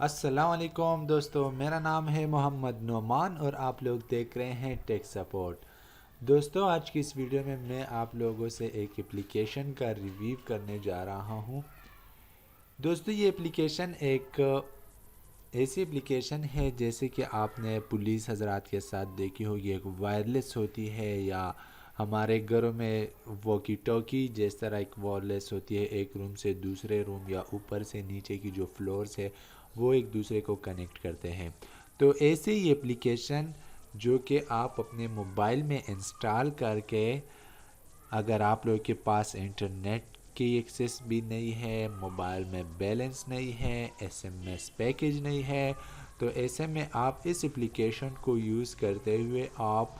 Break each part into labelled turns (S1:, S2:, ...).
S1: अस्सलाम वालेकुम दोस्तों, मेरा नाम है मोहम्मद नोमान और आप लोग देख रहे हैं टेक सपोर्ट। दोस्तों, आज की इस वीडियो में मैं आप लोगों से एक एप्लीकेशन का रिव्यू करने जा रहा हूं। दोस्तों, ये एप्लीकेशन एक ऐसी एप्लीकेशन है जैसे कि आपने पुलिस हजरात के साथ देखी होगी, एक वायरलेस होती है, या हमारे घरों में वॉकी टॉकी जिस तरह एक वायरलेस होती है, एक रूम से दूसरे रूम या ऊपर से नीचे की जो फ्लोर्स है वो एक दूसरे को कनेक्ट करते हैं। तो ऐसे ही एप्लीकेशन जो कि आप अपने मोबाइल में इंस्टॉल करके, अगर आप लोगों के पास इंटरनेट की एक्सेस भी नहीं है, मोबाइल में बैलेंस नहीं है, एसएमएस पैकेज नहीं है, तो ऐसे में आप इस एप्लीकेशन को यूज़ करते हुए आप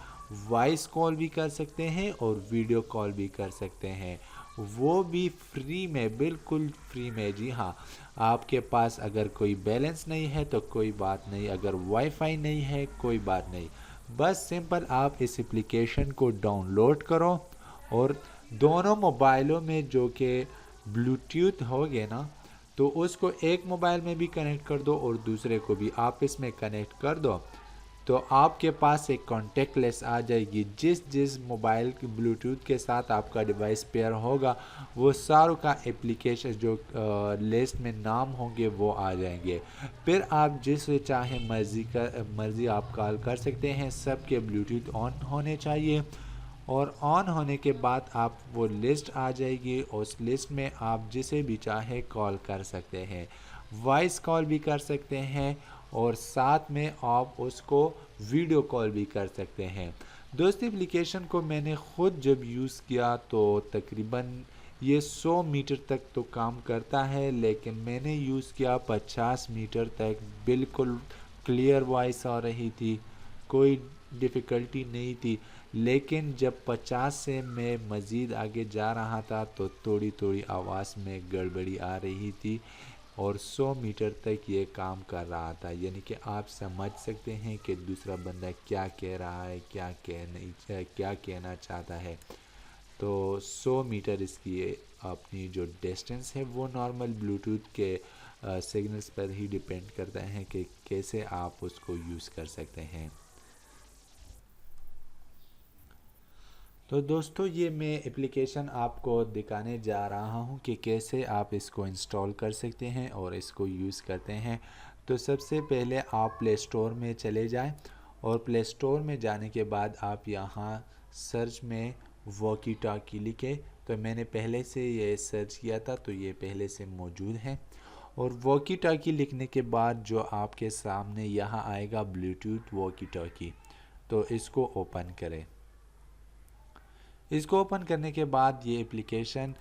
S1: वॉइस कॉल भी कर सकते हैं और वीडियो कॉल भी कर सकते हैं, वो भी फ्री में, बिल्कुल फ्री में। जी हाँ, आपके पास अगर कोई बैलेंस नहीं है तो कोई बात नहीं, अगर वाईफाई नहीं है कोई बात नहीं, बस सिंपल आप इस एप्लीकेशन को डाउनलोड करो और दोनों मोबाइलों में जो कि ब्लूटूथ हो गए ना, तो उसको एक मोबाइल में भी कनेक्ट कर दो और दूसरे को भी आप इसमें कनेक्ट कर दो, तो आपके पास एक कॉन्टेक्ट लिस्ट आ जाएगी। जिस जिस मोबाइल के ब्लूटूथ के साथ आपका डिवाइस पेयर होगा, वो सारों का एप्लीकेशन जो लिस्ट में नाम होंगे वो आ जाएंगे। फिर आप जिस चाहे मर्ज़ी आप कॉल कर सकते हैं। सबके ब्लूटूथ ऑन होने चाहिए और ऑन होने के बाद आप वो लिस्ट आ जाएगी, उस लिस्ट में आप जिसे भी चाहे कॉल कर सकते हैं, वॉइस कॉल भी कर सकते हैं और साथ में आप उसको वीडियो कॉल भी कर सकते हैं। दोस्त, एप्लीकेशन को मैंने ख़ुद जब यूज़ किया तो तकरीबन ये 100 मीटर तक तो काम करता है, लेकिन मैंने यूज़ किया 50 मीटर तक, बिल्कुल क्लियर वॉइस आ रही थी, कोई डिफ़िकल्टी नहीं थी। लेकिन जब 50 से मैं मज़ीद आगे जा रहा था तो थोड़ी थोड़ी आवाज़ में गड़बड़ी आ रही थी और 100 मीटर तक ये काम कर रहा था। यानी कि आप समझ सकते हैं कि दूसरा बंदा क्या कह रहा है, क्या कहना चाहता है। तो 100 मीटर इसकी अपनी जो डिस्टेंस है वो नॉर्मल ब्लूटूथ के सिग्नल्स पर ही डिपेंड करता है कि कैसे आप उसको यूज़ कर सकते हैं। तो दोस्तों, ये मैं एप्लीकेशन आपको दिखाने जा रहा हूँ कि कैसे आप इसको इंस्टॉल कर सकते हैं और इसको यूज़ करते हैं। तो सबसे पहले आप प्ले स्टोर में चले जाएं और प्ले स्टोर में जाने के बाद आप यहाँ सर्च में वॉकी टॉकी लिखें। तो मैंने पहले से ये सर्च किया था तो ये पहले से मौजूद है। और वॉकी टॉकी लिखने के बाद जो आपके सामने यहाँ आएगा ब्लूटूथ वॉकी टॉकी, तो इसको ओपन करें। इसको ओपन करने के बाद ये एप्लीकेशन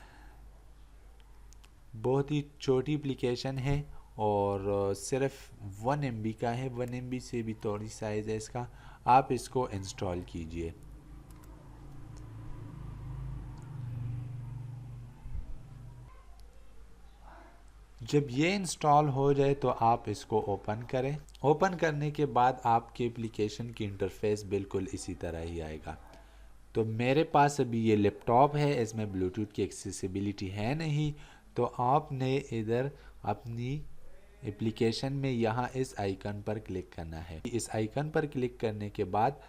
S1: बहुत ही छोटी एप्लीकेशन है और सिर्फ 1 MB का है, 1 MB से भी थोड़ी साइज़ है इसका। आप इसको इंस्टॉल कीजिए। जब ये इंस्टॉल हो जाए तो आप इसको ओपन करें। ओपन करने के बाद आपके एप्लीकेशन की इंटरफेस बिल्कुल इसी तरह ही आएगा। तो मेरे पास अभी ये लैपटॉप है, इसमें ब्लूटूथ की एक्सेसिबिलिटी है नहीं, तो आपने इधर अपनी एप्लीकेशन में यहाँ इस आइकन पर क्लिक करना है। इस आइकन पर क्लिक करने के बाद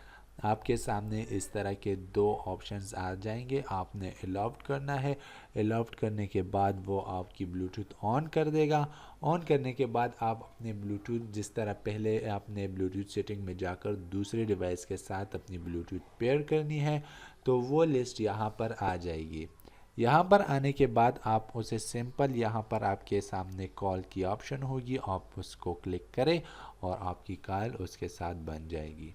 S1: आपके सामने इस तरह के दो ऑप्शंस आ जाएंगे, आपने अलाउड करना है। अलाउड करने के बाद वो आपकी ब्लूटूथ ऑन कर देगा। ऑन करने के बाद आप अपने ब्लूटूथ, जिस तरह पहले आपने ब्लूटूथ सेटिंग में जाकर दूसरे डिवाइस के साथ अपनी ब्लूटूथ पेयर करनी है, तो वो लिस्ट यहाँ पर आ जाएगी। यहाँ पर आने के बाद आप उसे सिंपल, यहाँ पर आपके सामने कॉल की ऑप्शन होगी, आप उसको क्लिक करें और आपकी कॉल उसके साथ बन जाएगी।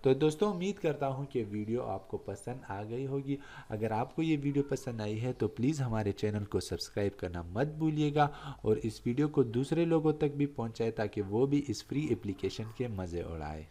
S1: तो दोस्तों, उम्मीद करता हूँ कि वीडियो आपको पसंद आ गई होगी। अगर आपको ये वीडियो पसंद आई है तो प्लीज़ हमारे चैनल को सब्सक्राइब करना मत भूलिएगा और इस वीडियो को दूसरे लोगों तक भी पहुँचाएं ताकि वो भी इस फ्री एप्लीकेशन के मज़े उड़ाएं।